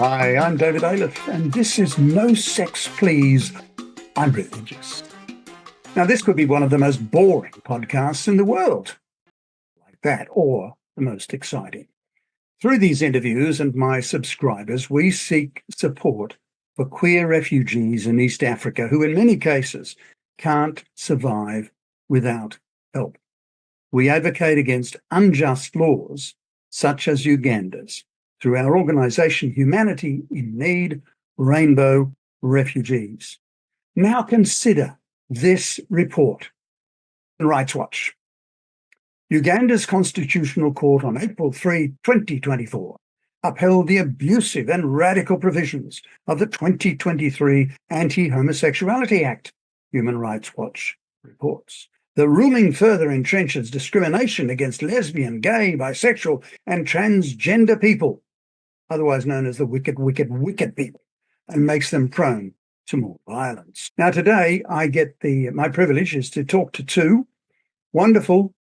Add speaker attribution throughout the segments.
Speaker 1: Hi, I'm David Ailiff, and this is No Sex Please, I'm Religious. Now, this could be one of the most boring podcasts in the world, like that, or the most exciting. Through these interviews and my subscribers, we seek support for queer refugees in East Africa who, in many cases, can't survive without help. We advocate against unjust laws, such as Uganda's, through our organisation Humanity in Need, Rainbow Refugees. Now consider this report. Rights Watch. Uganda's Constitutional Court on April 3, 2024, upheld the abusive and radical provisions of the 2023 Anti-Homosexuality Act, Human Rights Watch reports. The ruling further entrenches discrimination against lesbian, gay, bisexual, and transgender people, otherwise known as the wicked people, and makes them prone to more violence. Now, today, I get my privilege is to talk to two wonderful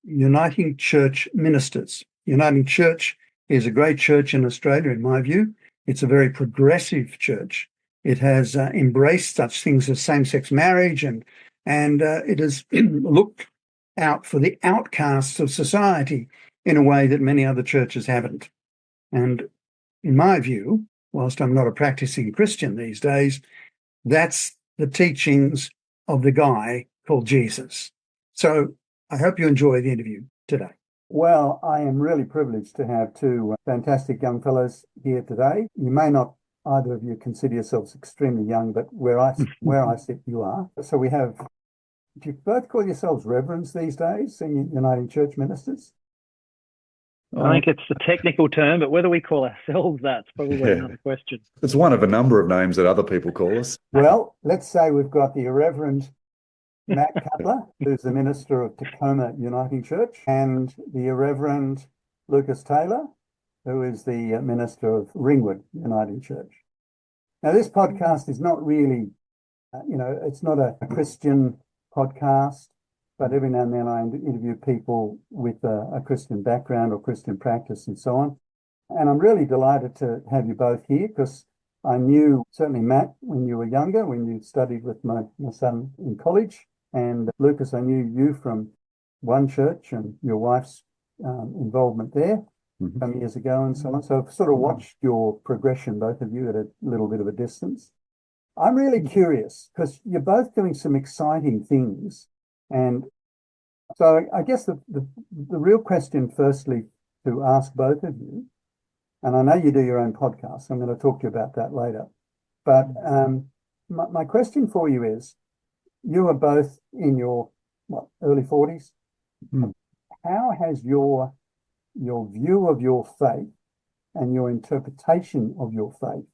Speaker 1: Uniting Church ministers. Uniting Church is a great church in Australia, in my view. It's a very progressive church. It has embraced such things as same-sex marriage, and it has looked out for the outcasts of society in a way that many other churches haven't. And in my view, whilst I'm not a practicing Christian these days, that's the teachings of the guy called Jesus. So I hope you enjoy the interview today. Well, I am really privileged to have two fantastic young fellows here today. You may not either of you consider yourselves extremely young, but where I sit, you are. So we have, do you both call yourselves reverends these days, Uniting Church ministers?
Speaker 2: I think it's the technical term, but whether we call ourselves that's probably another question.
Speaker 3: It's one of a number of names that other people call us.
Speaker 1: Well, let's say we've got the Irreverend Matt Cutler, who's the minister of Tacoma Uniting Church, and the Irreverend Lucas Taylor, who is the minister of Ringwood Uniting Church. Now, this podcast is not really, it's not a Christian podcast, but every now and then I interview people with a Christian background or Christian practice and so on. And I'm really delighted to have you both here because I knew certainly Matt when you were younger, when you studied with my son in college. And Lucas, I knew you from one church and your wife's involvement there some years ago and so on. So I've sort of watched your progression, both of you, at a little bit of a distance. I'm really curious because you're both doing some exciting things. And so I guess the real question, firstly, to ask both of you, and I know you do your own podcast, so I'm going to talk to you about that later. But my question for you is, you are both in your early 40s. How has your view of your faith and your interpretation of your faith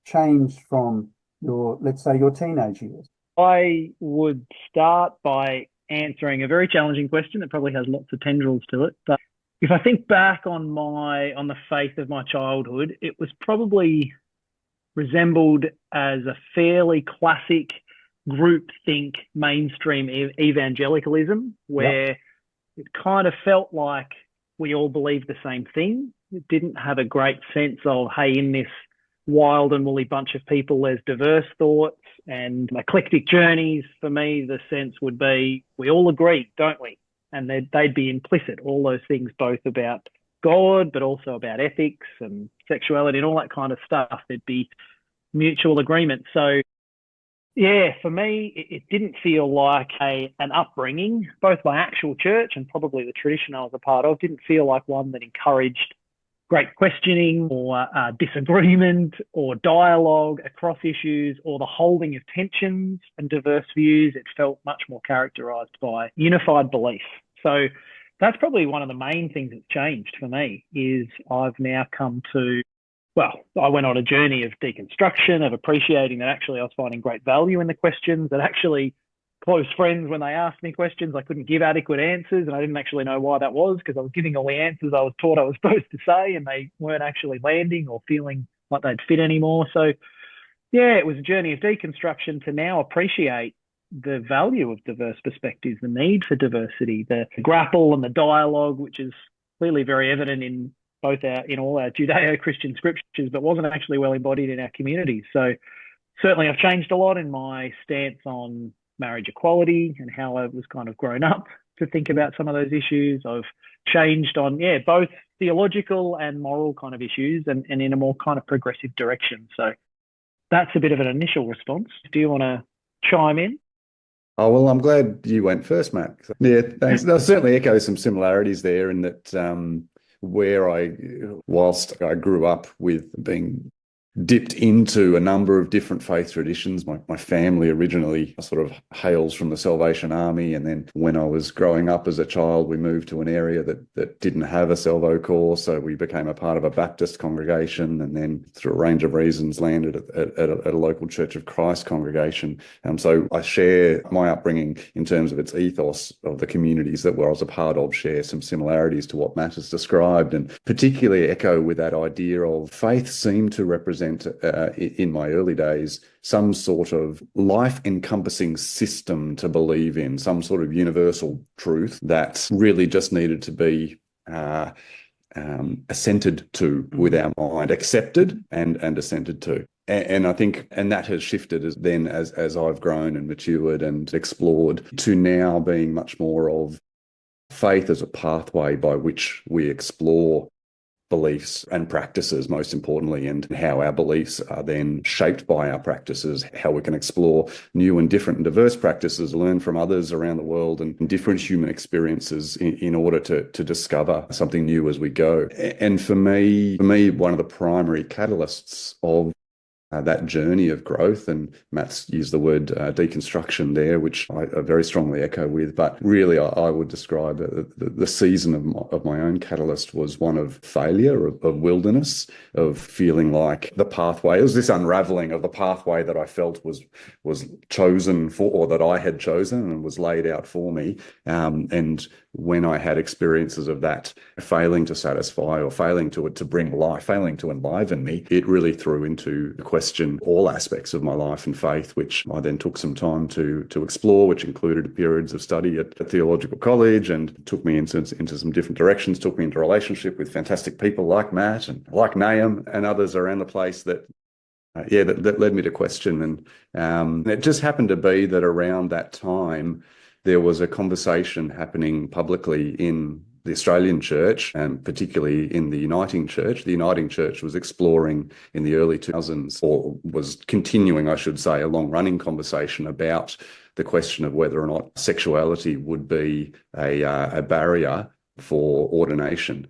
Speaker 1: changed from let's say, your teenage years?
Speaker 2: I would start by answering a very challenging question that probably has lots of tendrils to it. But if I think back on the faith of my childhood, it was probably resembled as a fairly classic groupthink mainstream evangelicalism, where it kind of felt like we all believed the same thing. It didn't have a great sense of, hey, in this wild and woolly bunch of people, there's diverse thoughts and eclectic journeys. For me, the sense would be we all agree, don't we? And they'd be implicit, all those things, both about God, but also about ethics and sexuality and all that kind of stuff. There'd be mutual agreement. So, yeah, for me, it didn't feel like an upbringing. Both my actual church and probably the tradition I was a part of didn't feel like one that encouraged great questioning or disagreement or dialogue across issues or the holding of tensions and diverse views. It felt much more characterised by unified belief. So that's probably one of the main things that's changed for me is I've now come to, I went on a journey of deconstruction, of appreciating that actually I was finding great value in the questions, that actually close friends, when they asked me questions, I couldn't give adequate answers, and I didn't actually know why that was because I was giving all the answers I was taught I was supposed to say, and they weren't actually landing or feeling like they'd fit anymore. So, yeah, it was a journey of deconstruction to now appreciate the value of diverse perspectives, the need for diversity, the grapple and the dialogue, which is clearly very evident in both in all our Judeo-Christian scriptures, but wasn't actually well embodied in our communities. So certainly I've changed a lot in my stance on marriage equality and how I was kind of grown up to think about some of those issues. I've changed on, both theological and moral kind of issues, and in a more kind of progressive direction. So that's a bit of an initial response. Do you want to chime in?
Speaker 3: Oh, well, I'm glad you went first, Matt. Yeah, thanks. There certainly echo some similarities there in that whilst I grew up with being dipped into a number of different faith traditions. My family originally sort of hails from the Salvation Army, and then when I was growing up as a child, we moved to an area that didn't have a Salvo Corps, so we became a part of a Baptist congregation, and then through a range of reasons landed at a local Church of Christ congregation. So I share my upbringing in terms of its ethos of the communities that I was a part of, share some similarities to what Matt has described, and particularly echo with that idea of faith seemed to represent in my early days some sort of life-encompassing system to believe in, some sort of universal truth that really just needed to be assented to with our mind, accepted and assented to. And I think, and that has shifted as I've grown and matured and explored to now being much more of faith as a pathway by which we explore beliefs and practices, most importantly, and how our beliefs are then shaped by our practices, how we can explore new and different and diverse practices, learn from others around the world and different human experiences in order to discover something new as we go. And for me, one of the primary catalysts of that journey of growth, and Matt's used the word deconstruction there, which I very strongly echo with, but really I would describe the season of my own catalyst was one of failure, of wilderness, of feeling like the pathway, it was this unraveling of the pathway that I felt was chosen for, or that I had chosen and was laid out for me. And when I had experiences of that failing to satisfy or failing to bring life, failing to enliven me, it really threw into question all aspects of my life and faith, which I then took some time to explore, which included periods of study at theological college and took me into some different directions, took me into relationship with fantastic people like Matt and like Nahum and others around the place that led me to question. And it just happened to be that around that time, there was a conversation happening publicly in the Australian Church, and particularly in the Uniting Church. The Uniting Church was exploring in the early 2000s, or was continuing, I should say, a long-running conversation about the question of whether or not sexuality would be a barrier for ordination.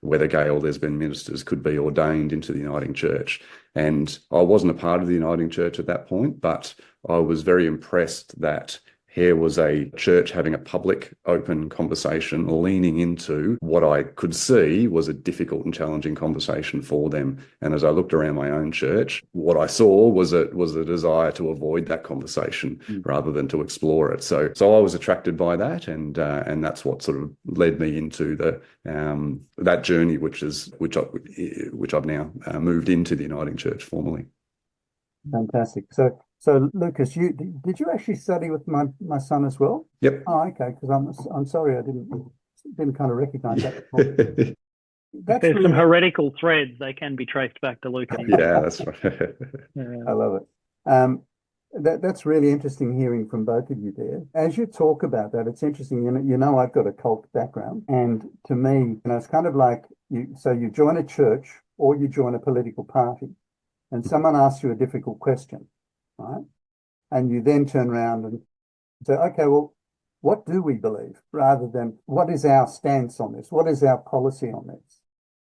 Speaker 3: Whether gay or lesbian ministers could be ordained into the Uniting Church. And I wasn't a part of the Uniting Church at that point, but I was very impressed that here was a church having a public, open conversation, leaning into what I could see was a difficult and challenging conversation for them. And as I looked around my own church, what I saw was a desire to avoid that conversation rather than to explore it. So I was attracted by that, and that's what sort of led me into that journey, which I've now moved into the Uniting Church formally.
Speaker 1: Fantastic. So Lucas, did you actually study with my son as well?
Speaker 3: Yep.
Speaker 1: Oh, okay. Because I'm sorry, I didn't kind of recognize that.
Speaker 2: There's some heretical threads. They can be traced back to Lucas.
Speaker 3: Yeah, that's right.
Speaker 1: I love it. That's really interesting hearing from both of you there. As you talk about that, it's interesting. You know, I've got a cult background, and to me, it's kind of like you join a church or you join a political party, and someone asks you a difficult question, right? And you then turn around and say, okay, well, what do we believe? Rather than what is our stance on this? What is our policy on this?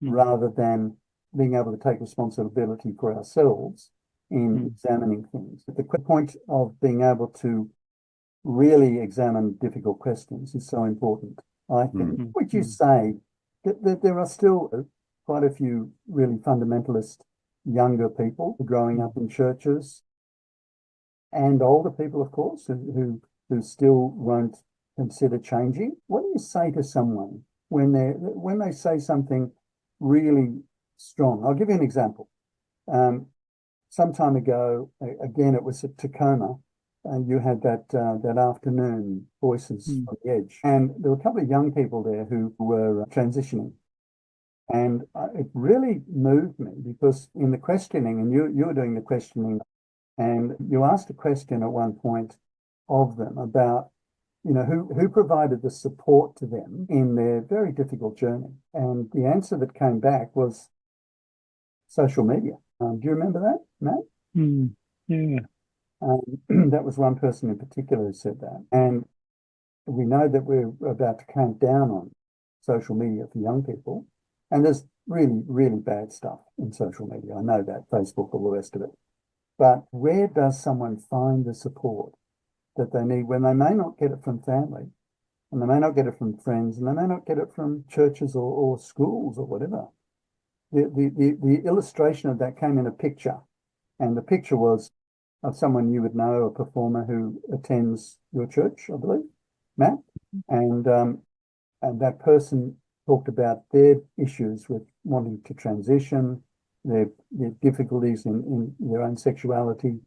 Speaker 1: Rather than being able to take responsibility for ourselves in examining things. But the point of being able to really examine difficult questions is so important, I think. Would you say that there are still quite a few really fundamentalist younger people growing up in churches, and older people, of course, who still won't consider changing? What do you say to someone when they say something really strong? I'll give you an example. Some time ago, again, it was at Tacoma, and you had that afternoon Voices on the Edge, and there were a couple of young people there who were transitioning. And it really moved me because in the questioning, and you were doing the questioning, and you asked a question at one point of them about, who provided the support to them in their very difficult journey. And the answer that came back was social media. Do you remember that, Matt?
Speaker 2: Yeah.
Speaker 1: That was one person in particular who said that. And we know that we're about to clamp down on social media for young people. And there's really, really bad stuff in social media. I know that, Facebook, all the rest of it. But where does someone find the support that they need when they may not get it from family, and they may not get it from friends, and they may not get it from churches or schools or whatever? The illustration of that came in a picture, and the picture was of someone you would know, a performer who attends your church, I believe, Matt, and that person talked about their issues with wanting to transition, their difficulties in their own sexuality,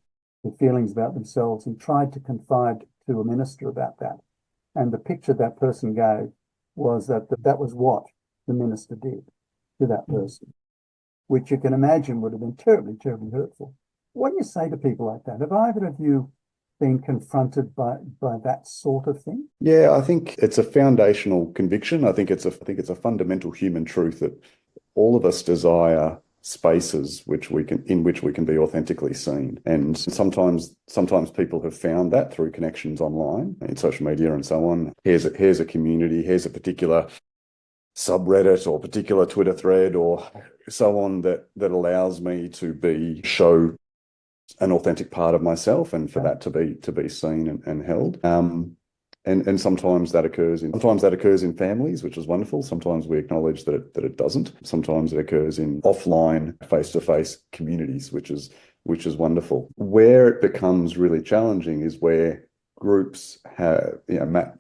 Speaker 1: their feelings about themselves, and tried to confide to a minister about that. And the picture that person gave was that was what the minister did to that person, which you can imagine would have been terribly, terribly hurtful. What do you say to people like that? Have either of you been confronted by that sort of thing?
Speaker 3: Yeah, I think it's a foundational conviction. I think it's a fundamental human truth that all of us desire spaces in which we can be authentically seen. And sometimes people have found that through connections online, in social media and so on. Here's a community, here's a particular subreddit or particular Twitter thread or so on that allows me to show an authentic part of myself and for that to be seen and held. And sometimes that occurs in families, which is wonderful. Sometimes we acknowledge that it doesn't. Sometimes it occurs in offline, face-to-face communities, which is where it becomes really challenging is where groups have, Matt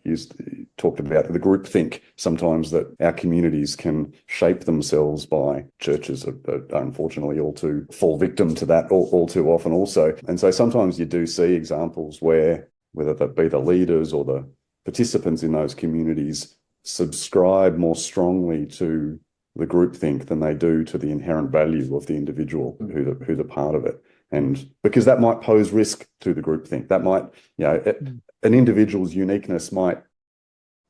Speaker 3: talked about the group think sometimes that our communities can shape themselves by churches are unfortunately all too fall victim to that all too often also. And so sometimes you do see examples where, whether that be the leaders or the participants in those communities, subscribe more strongly to the groupthink than they do to the inherent value of the individual who's a part of it. And because that might pose risk to the groupthink, that might, an individual's uniqueness might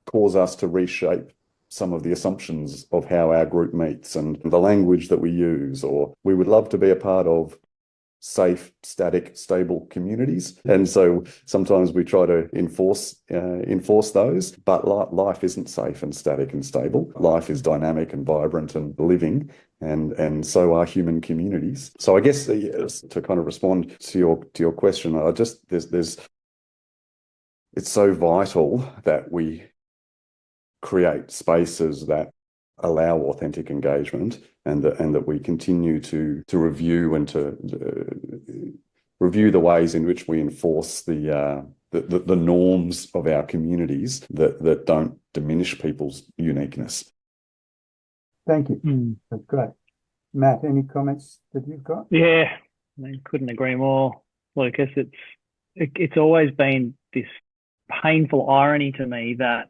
Speaker 3: cause us to reshape some of the assumptions of how our group meets and the language that we use. Or we would love to be a part of safe, static, stable communities. And so sometimes we try to enforce those, but life isn't safe and static and stable. Life is dynamic and vibrant and living, and so are human communities. So I guess to kind of respond to your question, it's so vital that we create spaces that allow authentic engagement and that we continue to review and to review the ways in which we enforce the norms of our communities that don't diminish people's uniqueness.
Speaker 1: Thank you. That's great. Matt, any comments that you've got?
Speaker 2: Yeah, I couldn't agree more, Lucas. It's always been this painful irony to me that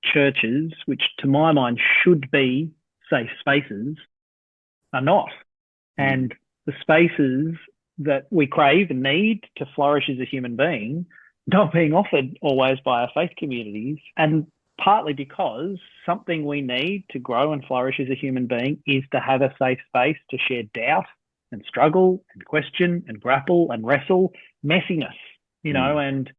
Speaker 2: churches, which to my mind should be safe spaces, are not. And the spaces that we crave and need to flourish as a human being not being offered always by our faith communities. And partly because something we need to grow and flourish as a human being is to have a safe space to share doubt and struggle and question and grapple and wrestle, messiness, and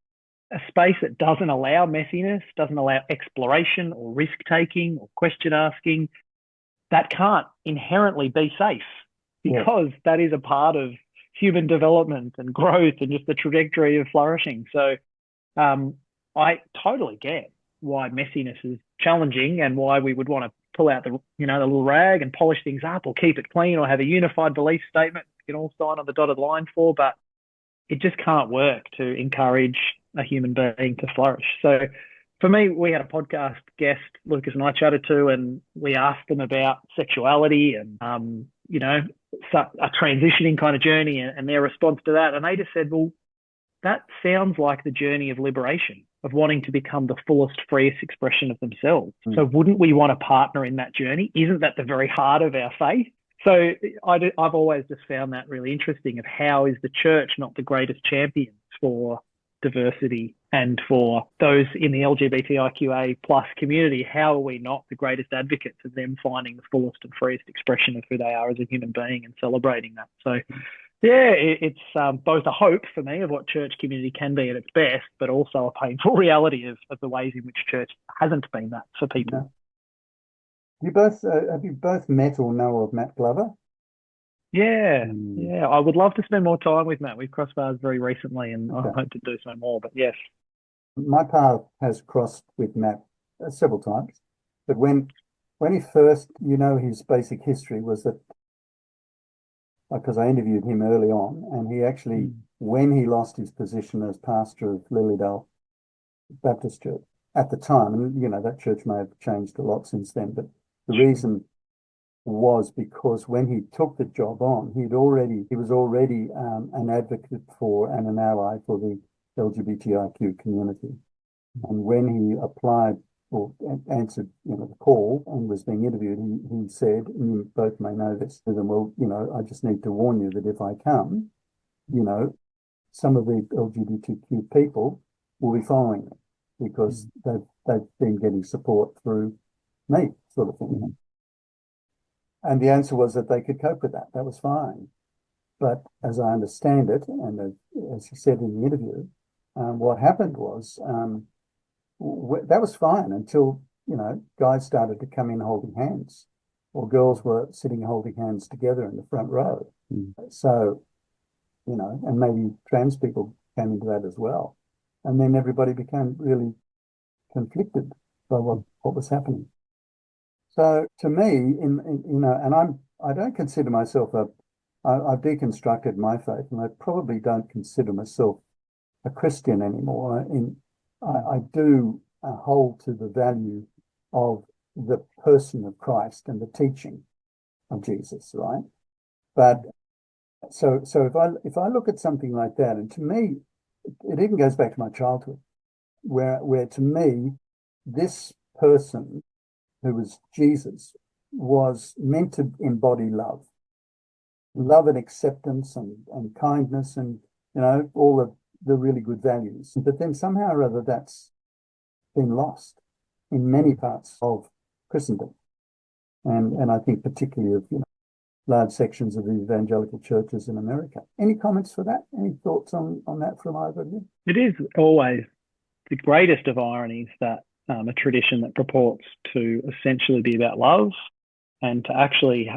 Speaker 2: a space that doesn't allow messiness, doesn't allow exploration or risk-taking or question-asking, that can't inherently be safe because that is a part of human development and growth and just the trajectory of flourishing. So I totally get why messiness is challenging and why we would want to pull out the little rag and polish things up or keep it clean or have a unified belief statement we can all sign on the dotted line for, but it just can't work to encourage a human being to flourish. So for me, we had a podcast guest, Lucas and I chatted to, and we asked them about sexuality and, a transitioning kind of journey and their response to that. And they just said, well, that sounds like the journey of liberation. of wanting to become the fullest, freest expression of themselves. So wouldn't we want to partner in that journey? Isn't that the very heart of our faith? So I've always just found that really interesting, of how is the church not the greatest champions for diversity and for those in the LGBTIQA plus community? How are we not the greatest advocates of them finding the fullest and freest expression of who they are as a human being and celebrating that? So yeah, it's both a hope for me of what church community can be at its best, but also a painful reality of the ways in which church hasn't been that for people.
Speaker 1: You both have you both met or know of Matt Glover?
Speaker 2: Yeah, yeah. I would love to spend more time with Matt. We've crossed paths very recently, and I hope to do so more. But yes,
Speaker 1: My path has crossed with Matt several times, but when he first, his basic history was that, because I interviewed him early on, and he actually, when he lost his position as pastor of Lilydale Baptist Church at the time, and that church may have changed a lot since then, but the reason was because when he took the job on, he was already an advocate for and an ally for the LGBTIQ community. And when he applied or answered, the call and was being interviewed, he said, and you both may know this, to them, well, I just need to warn you that if I come, some of the LGBTQ people will be following me because they've been getting support through me, sort of thing. And the answer was that they could cope with that. That was fine. But as I understand it, and as he said in the interview, what happened was that was fine until, guys started to come in holding hands, or girls were sitting holding hands together in the front row. So, and maybe trans people came into that as well. And then everybody became really conflicted by what was happening. So to me, and I don't consider myself I've deconstructed my faith, and I probably don't consider myself a Christian anymore. I do hold to the value of the person of Christ and the teaching of Jesus, right? But so if I look at something like that, and to me, it even goes back to my childhood, where to me, this person who was Jesus was meant to embody love and acceptance and kindness and, all of the really good values. But then somehow or other that's been lost in many parts of Christendom. And I think particularly of, large sections of the evangelical churches in America. Any comments for that? Any thoughts on that from either of you?
Speaker 2: it is always the greatest of ironies that a tradition that purports to essentially be about love and to actually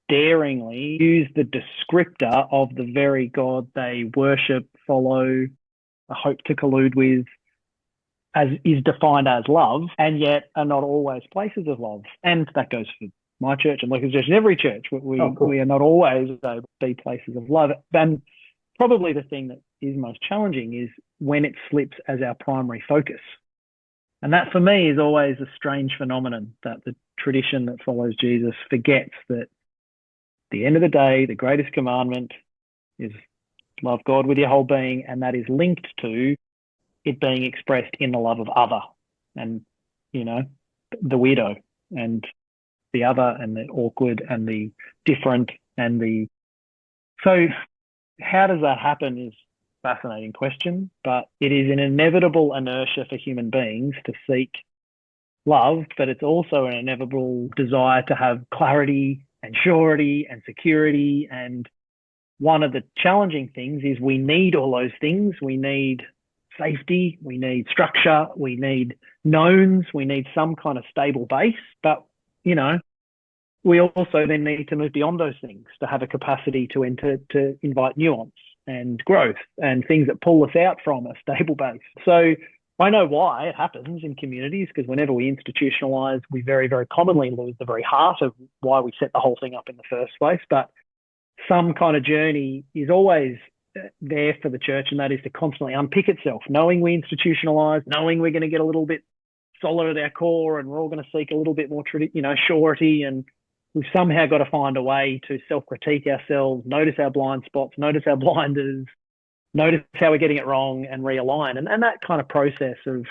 Speaker 2: daringly use the descriptor of the very God they worship, follow, hope to collude with, as is defined as love, and yet are not always places of love. And that goes for my church and Lucas Church and every church. We are not always able to be places of love. And probably the thing that is most challenging is when it slips as our primary focus. And that for me is always a strange phenomenon, that the tradition that follows Jesus forgets that at the end of the day, the greatest commandment is love God with your whole being, and that is linked to it being expressed in the love of other and, the weirdo and the other and the awkward and the different and the... So how does that happen is a fascinating question, but it is an inevitable inertia for human beings to seek love, but it's also an inevitable desire to have clarity and surety and security. And one of the challenging things is we need all those things. We need safety, we need structure, we need knowns, we need some kind of stable base. But, we also then need to move beyond those things to have a capacity to invite nuance and growth and things that pull us out from a stable base. So I know why it happens in communities, because whenever we institutionalize, we very, very commonly lose the very heart of why we set the whole thing up in the first place. But some kind of journey is always there for the church, and that is to constantly unpick itself, knowing we institutionalize, knowing we're going to get a little bit solid at our core, and we're all going to seek a little bit more, surety, and we've somehow got to find a way to self-critique ourselves, notice our blind spots, notice our blinders, notice how we're getting it wrong and realign. And that kind of process of,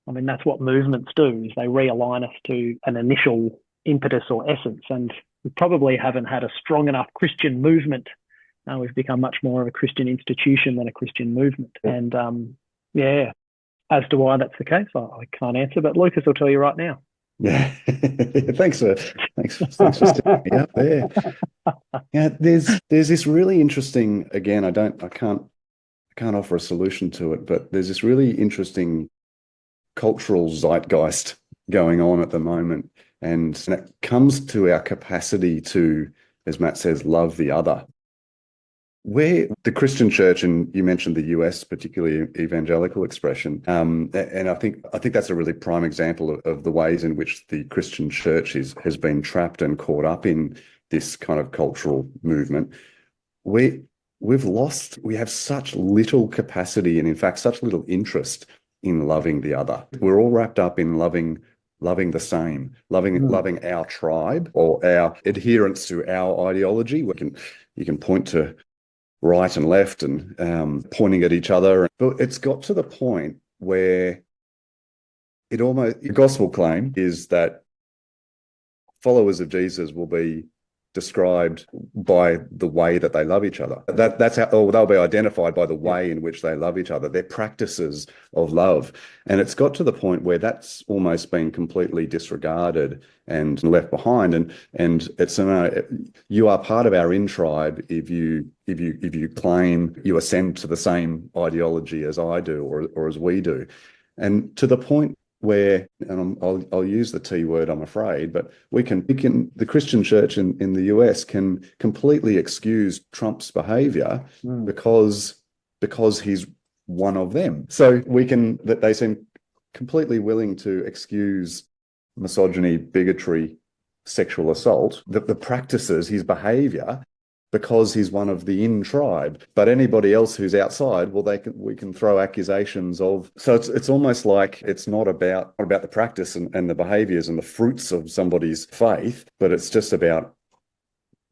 Speaker 2: I mean, that's what movements do, is they realign us to an initial impetus or essence. And we probably haven't had a strong enough Christian movement. We've become much more of a Christian institution than a Christian movement. And yeah, as to why that's the case, I can't answer, but Lucas will tell you right now.
Speaker 3: Yeah. Thanks for stepping me up there. Yeah, there's this really interesting, again, I can't offer a solution to it, but there's this really interesting cultural zeitgeist going on at the moment. And it comes to our capacity to, as Matt says, love the other. Where the Christian church, and you mentioned the US, particularly evangelical expression, and I think that's a really prime example of the ways in which the Christian church has been trapped and caught up in this kind of cultural movement. We have such little capacity and, in fact, such little interest in loving the other. We're all wrapped up in loving the same, loving our tribe or our adherence to our ideology. You can point to right and left and pointing at each other. But it's got to the point where the gospel claim is that followers of Jesus will be described by the way that they love each other. That's how, or they'll be identified by the way in which they love each other, their practices of love. And it's got to the point where that's almost been completely disregarded and left behind. And it's you are part of our in tribe if you claim you ascend to the same ideology as I do or as we do. And to the point where, and I'll use the T word, I'm afraid, but the Christian church in the US can completely excuse Trump's behavior because he's one of them. So they seem completely willing to excuse misogyny, bigotry, sexual assault, the practices, his behavior, because he's one of the in tribe. But anybody else who's outside, well, we can throw accusations of. So it's almost like it's not about the practice and the behaviors and the fruits of somebody's faith, but it's just about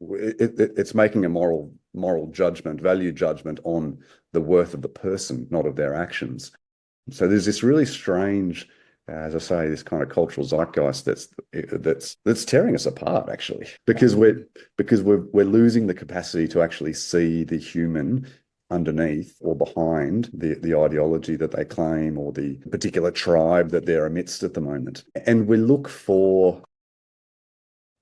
Speaker 3: it's making a moral judgment, value judgment on the worth of the person, not of their actions. So there's this really strange, as I say, this kind of cultural zeitgeist that's tearing us apart, actually, because we're losing the capacity to actually see the human underneath or behind the ideology that they claim or the particular tribe that they're amidst at the moment. And we look for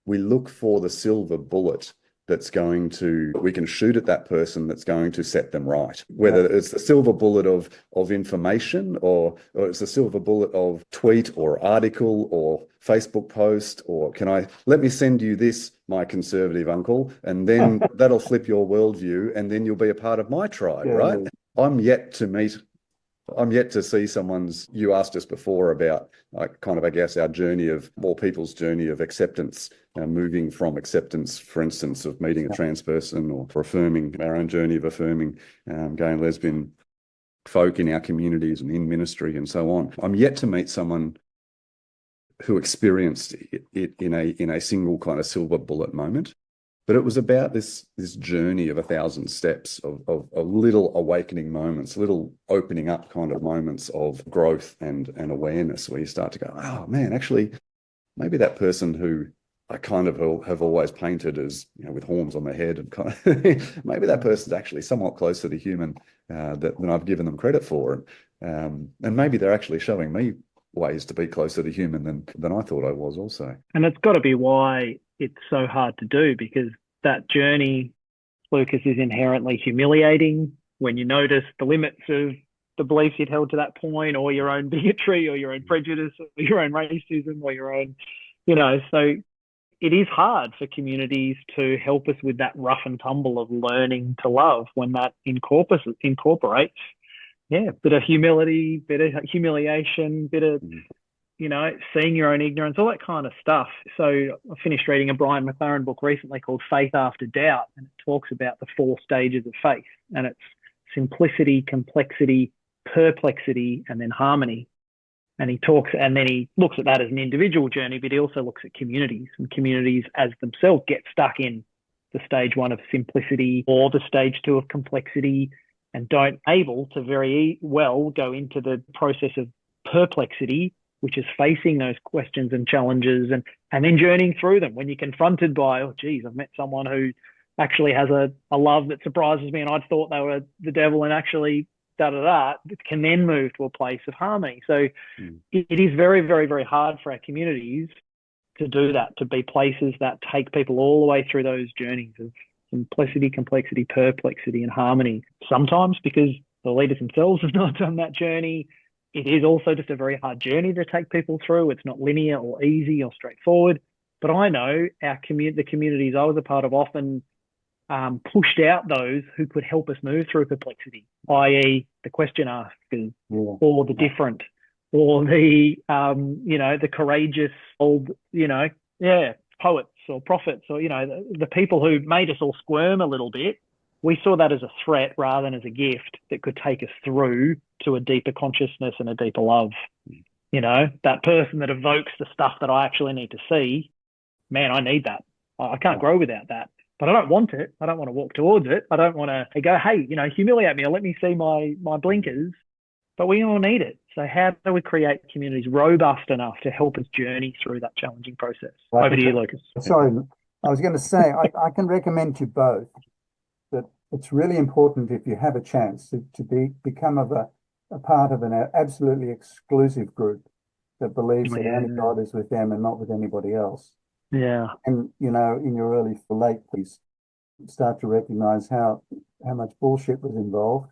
Speaker 3: the silver bullet we can shoot at that person that's going to set them right. Whether it's the silver bullet of information or it's the silver bullet of tweet or article or Facebook post, or let me send you this, my conservative uncle, and then that'll flip your worldview and then you'll be a part of my tribe, right? I'm yet to see someone's, you asked us before about I guess our journey of all people's journey of acceptance, moving from acceptance, for instance, of meeting a trans person or affirming our own journey of affirming gay and lesbian folk in our communities and in ministry and so on. I'm yet to meet someone who experienced it in a single kind of silver bullet moment. But it was about this journey of 1,000 steps of little awakening moments, little opening up kind of moments of growth and awareness, where you start to go, oh man, actually, maybe that person who I kind of have always painted as, with horns on their head, and kind of maybe that person's actually somewhat closer to human than I've given them credit for, and maybe they're actually showing me ways to be closer to human than I thought I was also.
Speaker 2: And it's got to be why it's so hard to do, because that journey, Lucas, is inherently humiliating when you notice the limits of the beliefs you'd held to that point, or your own bigotry, or your own prejudice, or your own racism, or your own, so it is hard for communities to help us with that rough and tumble of learning to love when that incorporates, bit of humility, bit of humiliation, bit of, seeing your own ignorance, all that kind of stuff. So I finished reading a Brian McLaren book recently called Faith After Doubt, and it talks about the 4 stages of faith, and it's simplicity, complexity, perplexity, and then harmony. And he looks at that as an individual journey, but he also looks at communities, and communities as themselves get stuck in the stage 1 of simplicity or the stage 2 of complexity, and don't able to very well go into the process of perplexity, which is facing those questions and challenges and then journeying through them. When you're confronted by, oh, geez, I've met someone who actually has a love that surprises me and I thought they were the devil and actually it can then move to a place of harmony. So it is very, very, very hard for our communities to do that, to be places that take people all the way through those journeys of simplicity, complexity, perplexity, and harmony. Sometimes because the leaders themselves have not done that journey, it is also just a very hard journey to take people through. It's not linear or easy or straightforward. But I know the communities I was a part of often pushed out those who could help us move through perplexity, i.e. the question askers or the different or the, the courageous old, poets or prophets or, the people who made us all squirm a little bit. We saw that as a threat rather than as a gift that could take us through to a deeper consciousness and a deeper love. That person that evokes the stuff that I actually need to see, man, I need that. I can't grow without that. But I don't want it. I don't want to walk towards it. I don't want to go, hey, humiliate me or let me see my blinkers. But we all need it. So how do we create communities robust enough to help us journey through that challenging process? Over to you, Lucas.
Speaker 1: Sorry, I was going to say, I can recommend to both that it's really important if you have a chance to become a part of an absolutely exclusive group that believes that only God is with them and not with anybody else.
Speaker 2: Yeah.
Speaker 1: And, in your early to late, please start to recognize how much bullshit was involved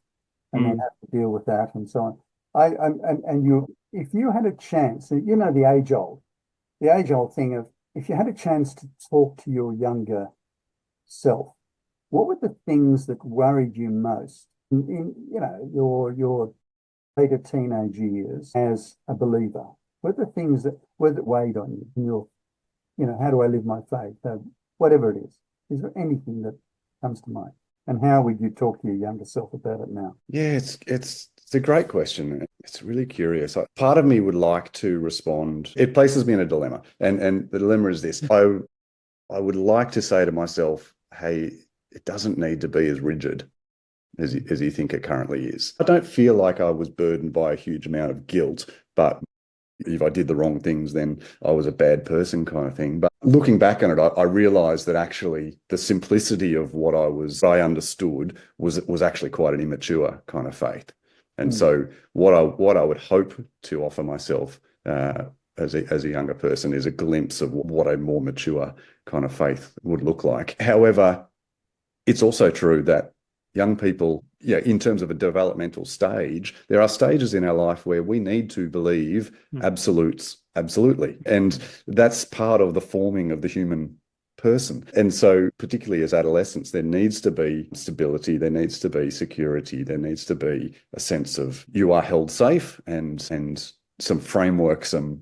Speaker 1: and then have to deal with that and so on. If you had a chance, the age old thing of, if you had a chance to talk to your younger self, what were the things that worried you most in your later teenage years as a believer? What are the things that weighed on you in your, how do I live my faith? Whatever it is there anything that comes to mind? And how would you talk to your younger self about it now?
Speaker 3: Yeah, it's a great question. It's really curious. Part of me would like to respond. It places me in a dilemma. And the dilemma is this. I would like to say to myself, hey, it doesn't need to be as rigid as you think it currently is. I don't feel like I was burdened by a huge amount of guilt, but if I did the wrong things, then I was a bad person kind of thing. But looking back on it, I realized that actually the simplicity of what I understood was actually quite an immature kind of faith. And so what I would hope to offer myself as a younger person is a glimpse of what a more mature kind of faith would look like. However, it's also true that young people, in terms of a developmental stage, there are stages in our life where we need to believe absolutes, absolutely. And that's part of the forming of the human person. And so particularly as adolescents, there needs to be stability, there needs to be security, there needs to be a sense of you are held safe and some framework, some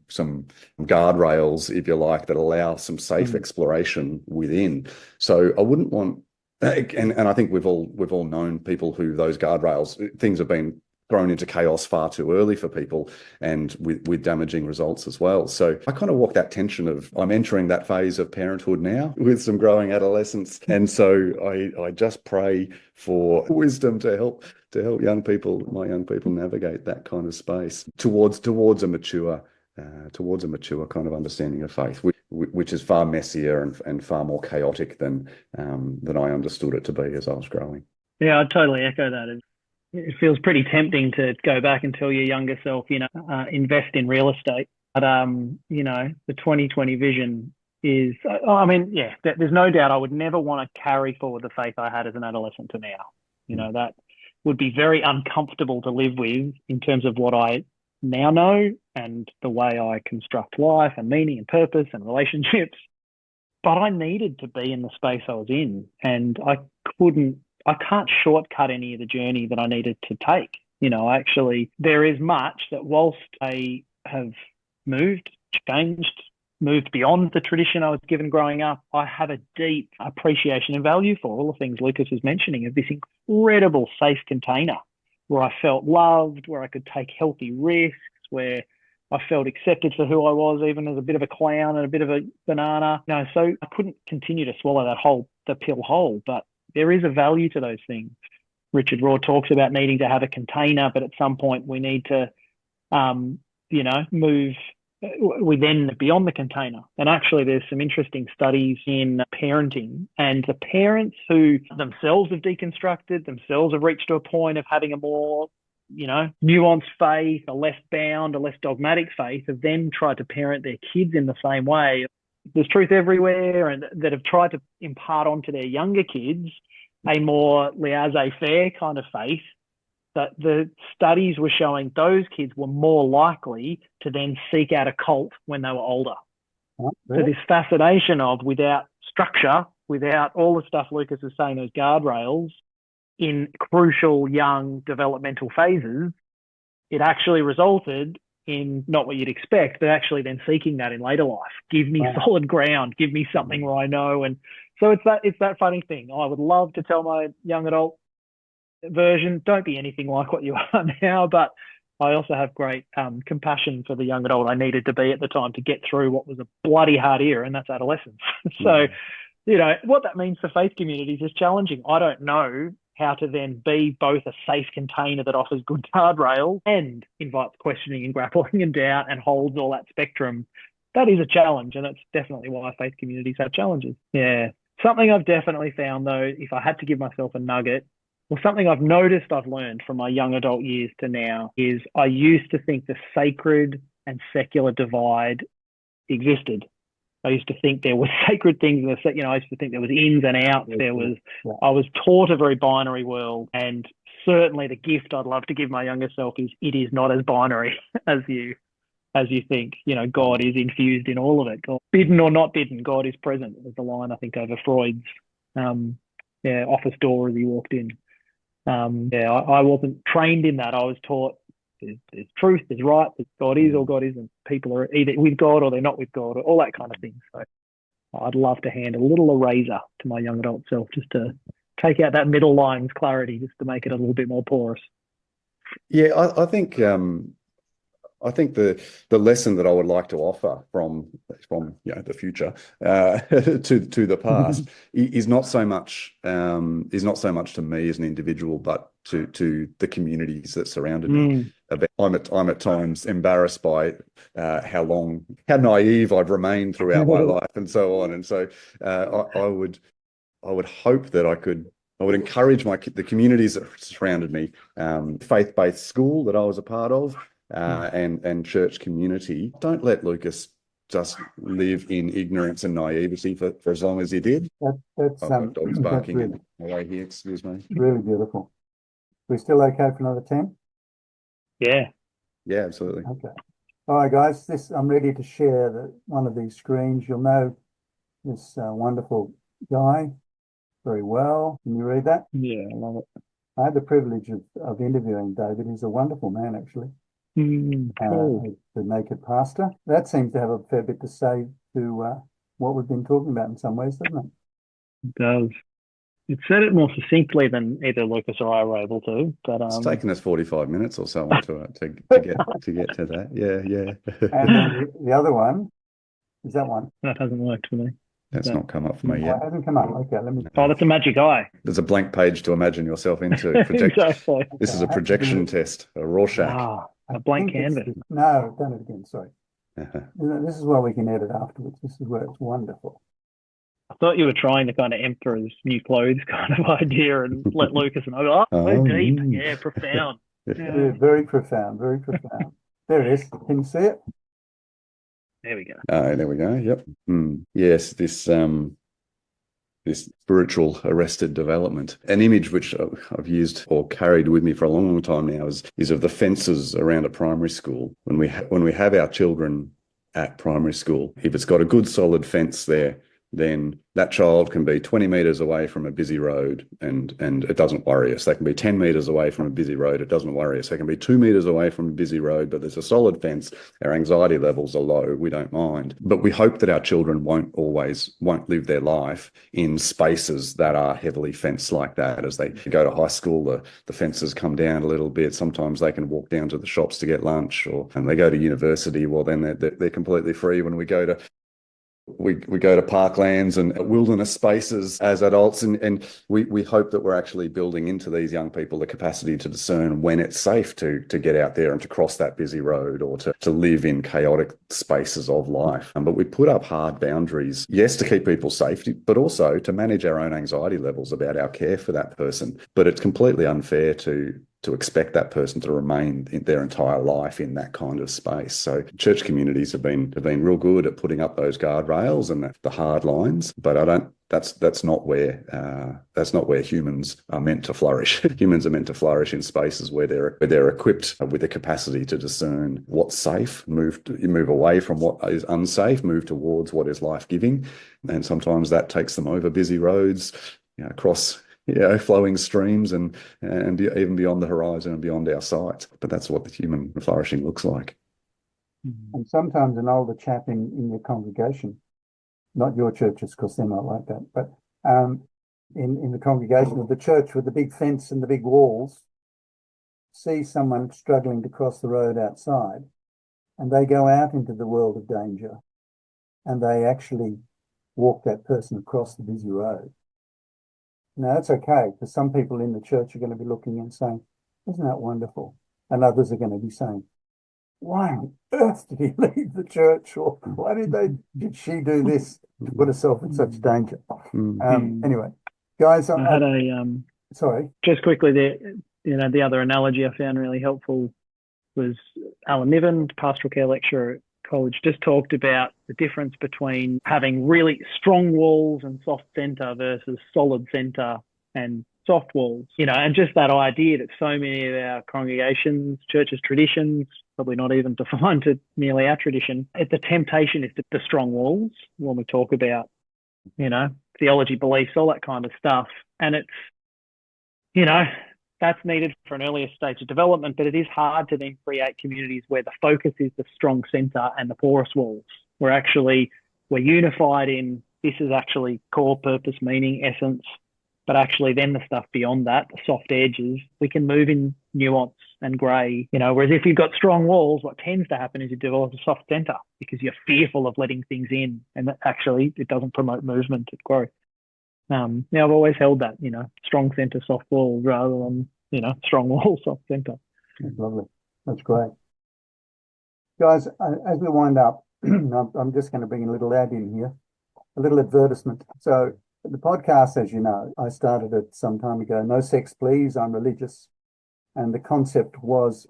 Speaker 3: guardrails, if you like, that allow some safe exploration within. So I wouldn't want, and I think we've all known people who those guardrails, things have been thrown into chaos far too early for people and with damaging results as well. So I kind of walk that tension of, I'm entering that phase of parenthood now with some growing adolescence. And so I just pray for wisdom to help my young people navigate that kind of space towards a mature kind of understanding of faith, which is far messier and far more chaotic than I understood it to be as I was growing.
Speaker 2: Yeah, I totally echo that. It feels pretty tempting to go back and tell your younger self, invest in real estate. But, the 2020 vision is, there's no doubt I would never want to carry forward the faith I had as an adolescent to now. That would be very uncomfortable to live with in terms of what I now know and the way I construct life and meaning and purpose and relationships. But I needed to be in the space I was in, and I can't shortcut any of the journey that I needed to take. There is much that whilst I have changed, moved beyond the tradition I was given growing up, I have a deep appreciation and value for all the things Lucas was mentioning of this incredible safe container where I felt loved, where I could take healthy risks, where I felt accepted for who I was, even as a bit of a clown and a bit of a banana. So I couldn't continue to swallow the pill whole, but there is a value to those things. Richard Raw talks about needing to have a container, but at some point we need to, move. We then beyond the container. And actually, there's some interesting studies in parenting, and the parents who themselves have deconstructed, themselves have reached to a point of having a more, nuanced faith, a less bound, a less dogmatic faith, have then tried to parent their kids in the same way. There's truth everywhere, and that have tried to impart onto their younger kids a more laissez-faire kind of faith. That the studies were showing those kids were more likely to then seek out a cult when they were older.
Speaker 1: Oh, really?
Speaker 2: So this fascination of, without structure, without all the stuff Lucas is saying, those guardrails, in crucial young developmental phases, it actually resulted in not what you'd expect, but actually then seeking that in later life. Give me solid ground, give me something where I know. And so it's that funny thing. I would love to tell my young adult version, don't be anything like what you are now, but I also have great compassion for the young adult I needed to be at the time to get through what was a bloody hard era, and that's adolescence. So, what that means for faith communities is challenging. I don't know how to then be both a safe container that offers good guardrails and invites questioning and grappling and doubt and holds all that spectrum. That is a challenge, and that's definitely why faith communities have challenges. Yeah. Something I've definitely found, though, if I had to give myself a nugget, well, something I've noticed I've learned from my young adult years to now is I used to think the sacred and secular divide existed. I used to think there were sacred things, I used to think there was ins and outs. I was taught a very binary world, and certainly the gift I'd love to give my younger self is it is not as binary as you think. God is infused in all of it. God, bidden or not bidden, God is present, was the line, I think, over Freud's office door as he walked in. I wasn't trained in that. I was taught there's truth, there's right, there's God is or God isn't. People are either with God or they're not with God, or all that kind of thing. So I'd love to hand a little eraser to my young adult self just to take out that middle line's clarity, just to make it a little bit more porous.
Speaker 3: Yeah, I think the lesson that I would like to offer from the future to the past is not so much to me as an individual, but to the communities that surrounded me. I'm at times embarrassed by how naive I've remained throughout my life and so on. And so I would hope that I would encourage the communities that surrounded me, faith-based school that I was a part of, and church community. Don't let Lucas just live in ignorance and naivety for as long as he did.
Speaker 1: That's
Speaker 3: dogs barking
Speaker 1: really,
Speaker 3: away here, excuse me.
Speaker 1: Really beautiful. We still okay for another 10?
Speaker 2: Yeah,
Speaker 3: Absolutely.
Speaker 1: Okay. All right, guys, I'm ready to share one of these screens. You'll know this wonderful guy very well. Can you read that?
Speaker 2: Yeah, I love it.
Speaker 1: I had the privilege of interviewing David. He's a wonderful man, actually.
Speaker 2: Cool.
Speaker 1: The naked pastor. That seems to have a fair bit to say to what we've been talking about in some ways, doesn't it?
Speaker 2: It does. It said it more succinctly than either Lucas or I were able to. But
Speaker 3: it's taken us 45 minutes or so to get to that. Yeah.
Speaker 1: And then the other one is that one.
Speaker 2: That hasn't worked for me.
Speaker 3: That's not come up for me yet.
Speaker 1: It hasn't come up. Okay, let me.
Speaker 2: Oh, that's a magic eye.
Speaker 3: There's a blank page to imagine yourself into.
Speaker 2: Exactly.
Speaker 3: This is a projection test, a Rorschach.
Speaker 2: A blank canvas.
Speaker 1: No, done it again. Sorry. This is where we can edit afterwards. This is where it's wonderful.
Speaker 2: I thought you were trying to kind of Emperor's new clothes kind of idea and let Lucas and I go, so deep. Yeah, profound.
Speaker 1: Yeah, very profound, very profound. There it is. Can you see it?
Speaker 2: There we go.
Speaker 3: There we go. Yep. Yes, this spiritual arrested development. An image which I've used or carried with me for a long, long time now is of the fences around a primary school. When we have our children at primary school, if it's got a good solid fence there, then that child can be 20 metres away from a busy road and it doesn't worry us. They can be 10 metres away from a busy road. It doesn't worry us. They can be 2 metres away from a busy road, but there's a solid fence. Our anxiety levels are low. We don't mind. But we hope that our children won't live their life in spaces that are heavily fenced like that. As they go to high school, the fences come down a little bit. Sometimes they can walk down to the shops to get lunch, and they go to university. Well, then they're completely free. When we go to We go to parklands and wilderness spaces as adults, and we hope that we're actually building into these young people the capacity to discern when it's safe to get out there and to cross that busy road, or to live in chaotic spaces of life. But we put up hard boundaries, yes, to keep people safe, but also to manage our own anxiety levels about our care for that person. But it's completely unfair to expect that person to remain in their entire life in that kind of space. So church communities have been real good at putting up those guardrails and the hard lines, but that's not where humans are meant to flourish. Humans are meant to flourish in spaces where they're equipped with the capacity to discern what's safe, move away from what is unsafe, move towards what is life-giving. And sometimes that takes them over busy roads, across flowing streams and even beyond the horizon and beyond our sight. But that's what the human flourishing looks like.
Speaker 1: And sometimes an older chap in your congregation, not your churches because they're not like that, but in the congregation of the church with the big fence and the big walls, see someone struggling to cross the road outside, and they go out into the world of danger, and they actually walk that person across the busy road. Now, that's okay, because some people in the church are going to be looking and saying, isn't that wonderful? And others are going to be saying, why on earth did he leave the church? Or why did she do this to put herself in such danger? Anyway, guys,
Speaker 2: I had
Speaker 1: sorry.
Speaker 2: Just quickly there, the other analogy I found really helpful was Alan Niven, pastoral care lecturer at college, just talked about the difference between having really strong walls and soft centre versus solid centre and soft walls, and just that idea that so many of our congregations, churches, traditions, probably not even defined to merely our tradition, the temptation is to the strong walls when we talk about, theology, beliefs, all that kind of stuff. And it's, that's needed for an earlier stage of development, but it is hard to then create communities where the focus is the strong centre and the porous walls. We're unified in this is actually core, purpose, meaning, essence, but actually then the stuff beyond that, the soft edges, we can move in nuance and grey, whereas if you've got strong walls, what tends to happen is you develop a soft centre because you're fearful of letting things in, and that actually it doesn't promote movement and growth. I've always held that, strong centre, soft walls, rather than, strong wall, soft centre.
Speaker 1: That's lovely. That's great. Guys, as we wind up, I'm just going to bring a little ad in here, a little advertisement. So the podcast, as you know, I started it some time ago. No sex, please. I'm religious. And the concept was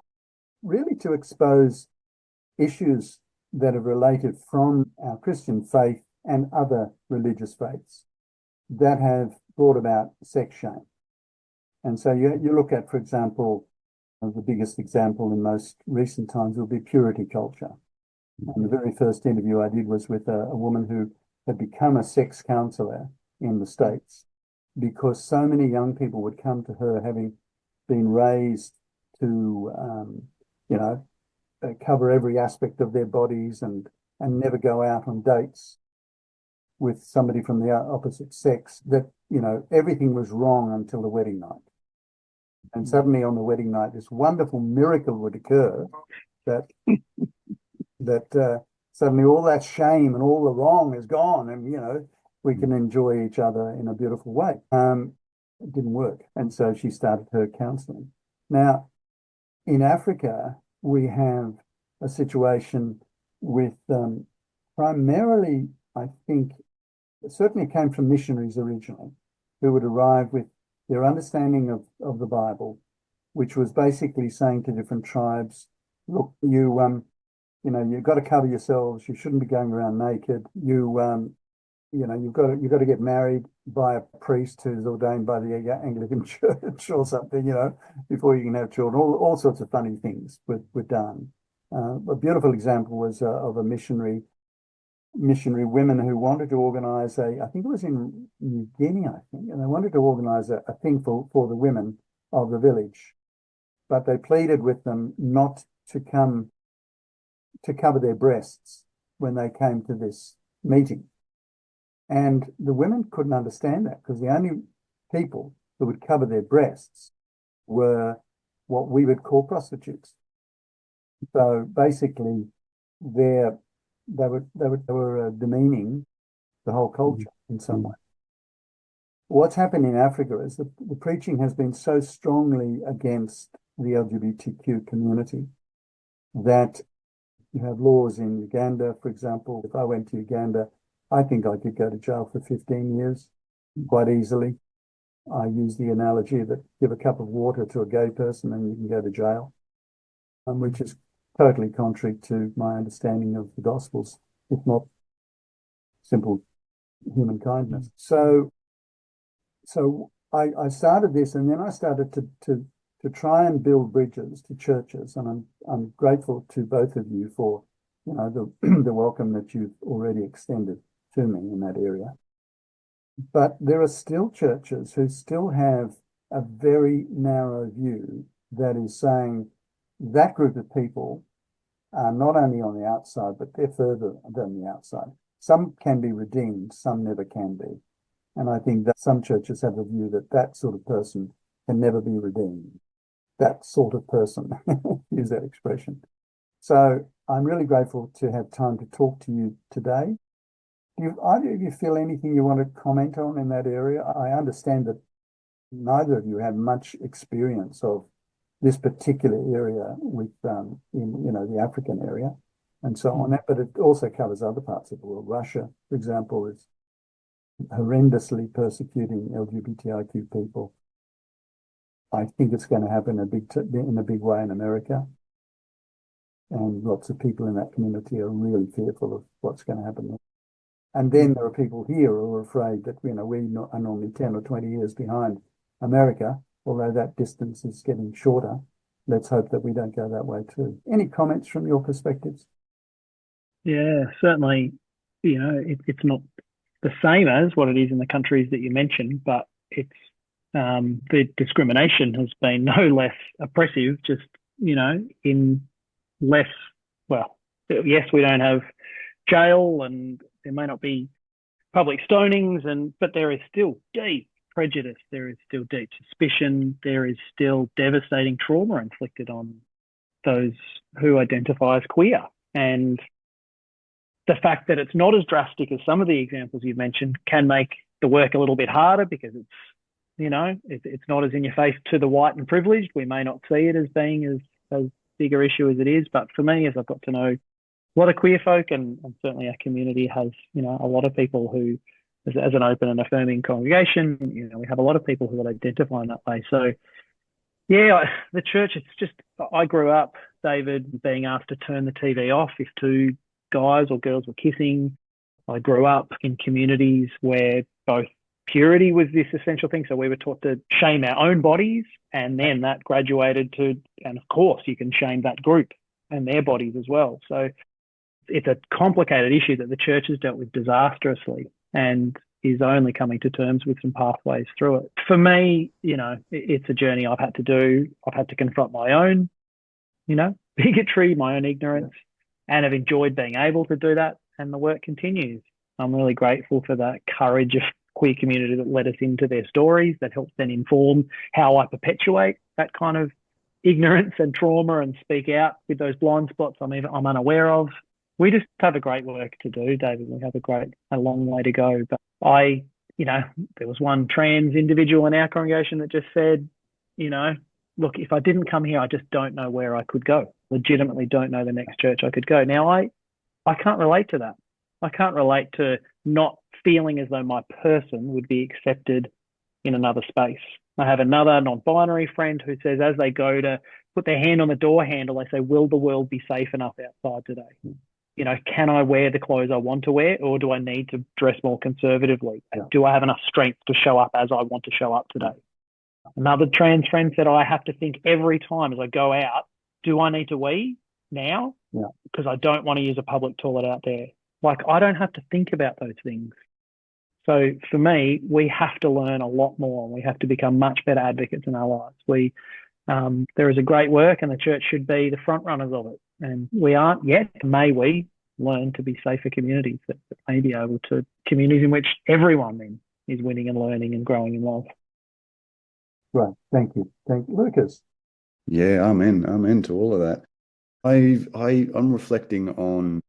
Speaker 1: really to expose issues that are related from our Christian faith and other religious faiths that have brought about sex shame. And so you look at, for example, the biggest example in most recent times will be purity culture. And the very first interview I did was with a woman who had become a sex counselor in the States because so many young people would come to her having been raised to, cover every aspect of their bodies and never go out on dates with somebody from the opposite sex, that, everything was wrong until the wedding night. And suddenly on the wedding night, this wonderful miracle would occur that suddenly all that shame and all the wrong is gone, and, we can enjoy each other in a beautiful way. It didn't work. And so she started her counseling. Now, in Africa, we have a situation with primarily, I think, certainly it came from missionaries originally, who would arrive with their understanding of the Bible, which was basically saying to different tribes, look, you've got to cover yourselves. You shouldn't be going around naked. You've got to get married by a priest who's ordained by the Anglican Church or something, before you can have children. All sorts of funny things were done. A beautiful example was of a missionary women who wanted to organize I think it was in New Guinea, and they wanted to organize a thing for the women of the village, but they pleaded with them not to come to cover their breasts when they came to this meeting. And the women couldn't understand that because the only people who would cover their breasts were what we would call prostitutes. So basically, their they were demeaning the whole culture in some way. What's happened in Africa is that the preaching has been so strongly against the LGBTQ community that you have laws in Uganda, for example. If I went to Uganda, I think I could go to jail for 15 years quite easily. I use the analogy that give a cup of water to a gay person and you can go to jail, which is totally contrary to my understanding of the Gospels, if not simple human kindness. So I started this, and then I started to try and build bridges to churches, and I'm grateful to both of you for the the welcome that you've already extended to me in that area. But there are still churches who still have a very narrow view that is saying that group of people are not only on the outside, but they're further than the outside. Some can be redeemed, some never can be. And I think that some churches have a view that that sort of person can never be redeemed. That sort of person, use that expression. So I'm really grateful to have time to talk to you today. Do either of you feel anything you want to comment on in that area? I understand that neither of you have much experience of this particular area with in the African area and so on, but it also covers other parts of the world. Russia, for example, is horrendously persecuting LGBTIQ people. I think it's going to happen in a big way in America, and lots of people in that community are really fearful of what's going to happen there. And then there are people here who are afraid that we are normally 10 or 20 years behind America, although that distance is getting shorter. Let's hope that we don't go that way too. Any comments from your perspectives?
Speaker 2: Yeah, certainly, it's not the same as what it is in the countries that you mentioned, but it's the discrimination has been no less oppressive, just, in less, well, yes, we don't have jail and there may not be public stonings, but there is still deep prejudice, there is still deep suspicion, there is still devastating trauma inflicted on those who identify as queer. And the fact that it's not as drastic as some of the examples you've mentioned can make the work a little bit harder because it's not as in your face to the white and privileged. We may not see it as being as bigger issue as it is, but for me, as I've got to know a lot of queer folk, and certainly our community has, a lot of people who, as an open and affirming congregation, we have a lot of people who will identify in that way. So, yeah, the church, it's just, I grew up, David, being asked to turn the TV off if two guys or girls were kissing. I grew up in communities where both purity was this essential thing. So we were taught to shame our own bodies, and then that graduated to, and of course, you can shame that group and their bodies as well. So it's a complicated issue that the church has dealt with disastrously and is only coming to terms with some pathways through it. For me, it's a journey I've had to do. I've had to confront my own, bigotry, my own ignorance, and have enjoyed being able to do that. And the work continues. I'm really grateful for that courage of queer community that led us into their stories, that helps then inform how I perpetuate that kind of ignorance and trauma and speak out with those blind spots I'm unaware of. We just have a great work to do, David. We have a long way to go. But there was one trans individual in our congregation that just said, look, if I didn't come here, I just don't know where I could go. Legitimately don't know the next church I could go. Now, I can't relate to that. I can't relate to not feeling as though my person would be accepted in another space. I have another non-binary friend who says as they go to put their hand on the door handle, they say, will the world be safe enough outside today? Can I wear the clothes I want to wear, or do I need to dress more conservatively? Yeah. Do I have enough strength to show up as I want to show up today? Another trans friend said, I have to think every time as I go out, do I need to wee now? Yeah. Because I don't want to use a public toilet out there. I don't have to think about those things. So for me, we have to learn a lot more. We have to become much better advocates in our lives. There is a great work, and the church should be the front runners of it. And we aren't yet. May we learn to be safer communities that may be able to, communities in which everyone then is winning and learning and growing in love.
Speaker 1: Right. Thank you. Thank you, Lucas.
Speaker 3: Yeah, I'm in to all of that. I'm reflecting on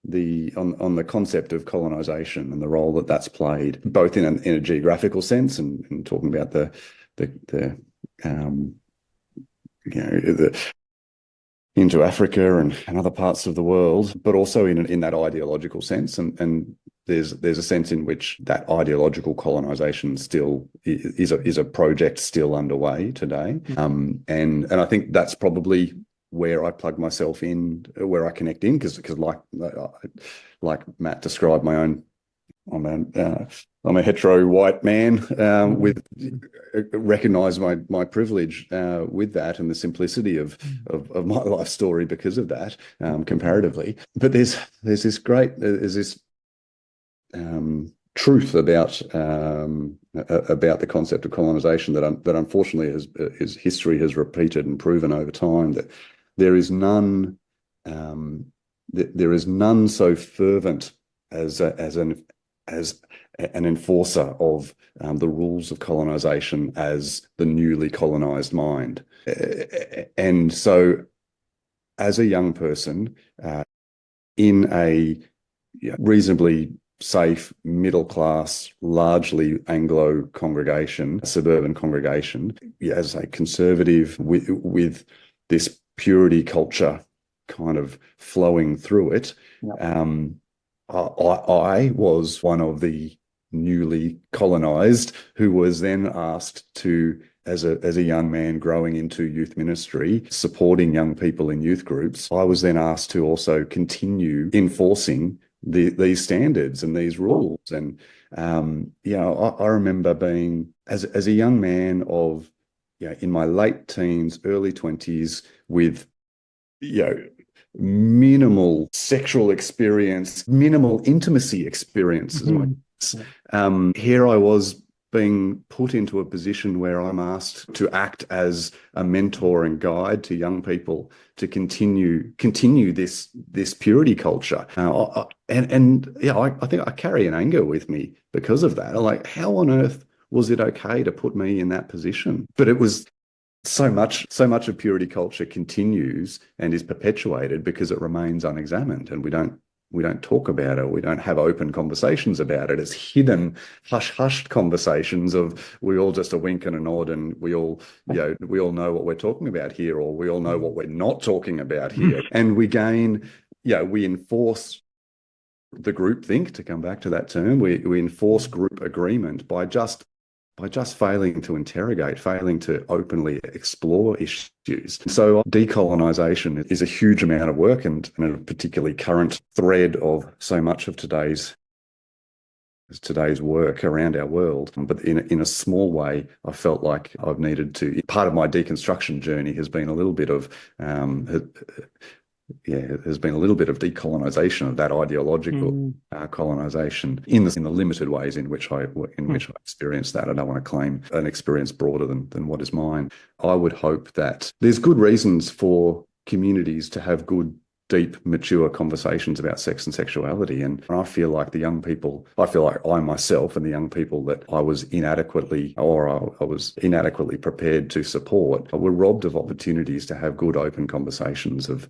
Speaker 3: on the concept of colonization and the role that that's played, both in a geographical sense and talking about the into Africa and other parts of the world, but also in that ideological sense. And there's a sense in which that ideological colonization still is a project still underway today. And I think that's probably where I plug myself in, where I connect in, because like Matt described, I'm a hetero white man with recognize my privilege with that and the simplicity of my life story because of that comparatively. But there's this truth about the concept of colonization that unfortunately history has repeated and proven over time, that there is none so fervent as an enforcer of the rules of colonization as the newly colonized mind. And so as a young person in a reasonably safe, middle-class, largely Anglo congregation, suburban congregation, as a conservative with this purity culture kind of flowing through it, I was one of the newly colonized who was then asked to, as a young man growing into youth ministry, supporting young people in youth groups, I was then asked to also continue enforcing these standards and these rules. And I remember being as a young man of in my late teens, early 20s, with minimal sexual experience, minimal intimacy experiences. Here I was being put into a position where I'm asked to act as a mentor and guide to young people to continue this purity culture. I think I carry an anger with me because of that. Like, how on earth was it okay to put me in that position? But it was so much of purity culture continues and is perpetuated because it remains unexamined, and we don't talk about it. We don't have open conversations about it. It's hidden, hushed conversations of we all just a wink and a nod, and we all know what we're talking about here, or we all know what we're not talking about here. And we enforce the groupthink, to come back to that term. We enforce group agreement by just failing to interrogate, failing to openly explore issues. So decolonization is a huge amount of work and a particularly current thread of so much of today's work around our world. But in a small way, I felt like I've needed to. Part of my deconstruction journey has been a little bit of there's been a little bit of decolonization of that ideological colonization in the limited ways in which I experienced that. I don't want to claim an experience broader than what is mine. I would hope that there's good reasons for communities to have good, deep, mature conversations about sex and sexuality. And I feel like I myself and the young people that I was inadequately prepared to support were robbed of opportunities to have good, open conversations to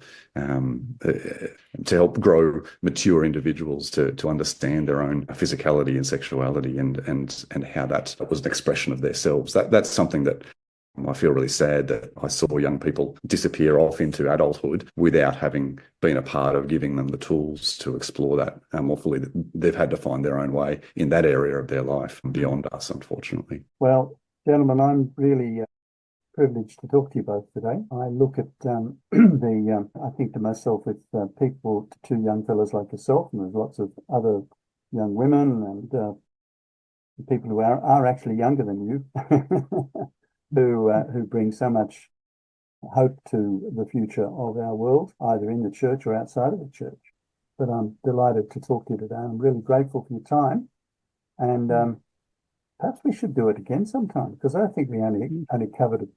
Speaker 3: help grow mature individuals to understand their own physicality and sexuality and how that was an expression of themselves. That's something that I feel really sad that I saw young people disappear off into adulthood without having been a part of giving them the tools to explore that more fully. They've had to find their own way in that area of their life beyond us, unfortunately.
Speaker 1: Well, gentlemen, I'm really privileged to talk to you both today. I look at I think to myself, it's two young fellas like yourself, and there's lots of other young women and people who are actually younger than you. Who bring so much hope to the future of our world, either in the church or outside of the church. But I'm delighted to talk to you today. I'm really grateful for your time. And perhaps we should do it again sometime, because I think we only covered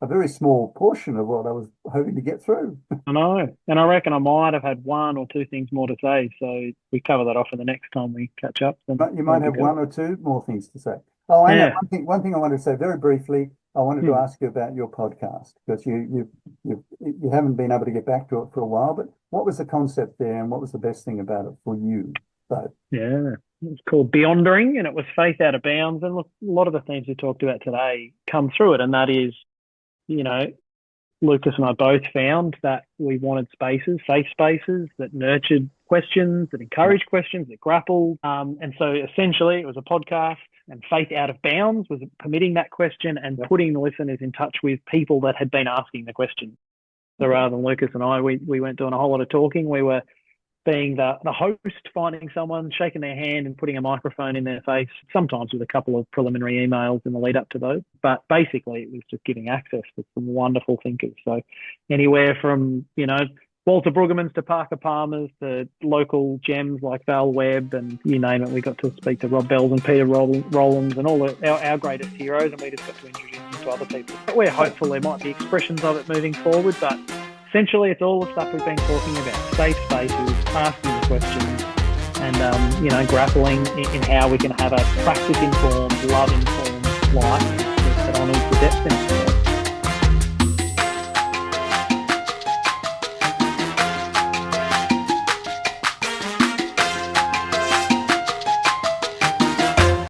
Speaker 1: a very small portion of what I was hoping to get through.
Speaker 2: I know. And I reckon I might have had one or two things more to say. So we cover that off in the next time we catch up.
Speaker 1: But you might have one or two more things to say. Oh, I know. One thing I wanted to say very briefly. I wanted to ask you about your podcast, because you haven't been able to get back to it for a while. But what was the concept there, and what was the best thing about it for you? So
Speaker 2: Yeah, it's called Beyondering, and it was faith out of bounds. And look, a lot of the themes we talked about today come through it, and that is, you know, Lucas and I both found that we wanted spaces, safe spaces that nurtured questions, that encouraged questions, that grappled. And so essentially it was a podcast, and faith out of bounds was permitting that question and putting the listeners in touch with people that had been asking the question. So rather than Lucas and I, we weren't doing a whole lot of talking. We were being the host, finding someone, shaking their hand and putting a microphone in their face, sometimes with a couple of preliminary emails in the lead up to those. But basically it was just giving access to some wonderful thinkers. So anywhere from, you know, Walter Brueggemans to Parker Palmers to local gems like Val Webb, and you name it. We got to speak to Rob Bells and Peter Rowlands and all our greatest heroes, and we just got to introduce them to other people. But we're hopeful there might be expressions of it moving forward, but essentially it's all the stuff we've been talking about: safe spaces, asking the questions, and you know, grappling in how we can have a practice-informed, love-informed life that honours the depth in it.